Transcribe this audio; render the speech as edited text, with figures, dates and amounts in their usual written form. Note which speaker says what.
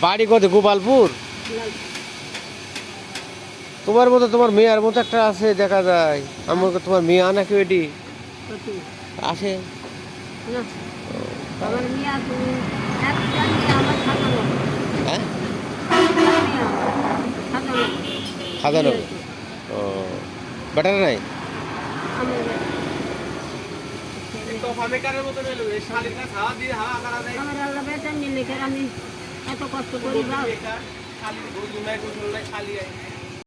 Speaker 1: বাড়ি কোথায়? গোপালপুর। তোমার মতো তোমার মেয়ের মতো একটা আছে দেখা যায়। আমার তোমার মেয়ে নাকি এটি আসে? হ্যাঁ, খাদানো। ও, বেটার নাই।
Speaker 2: আমি এত কষ্ট করি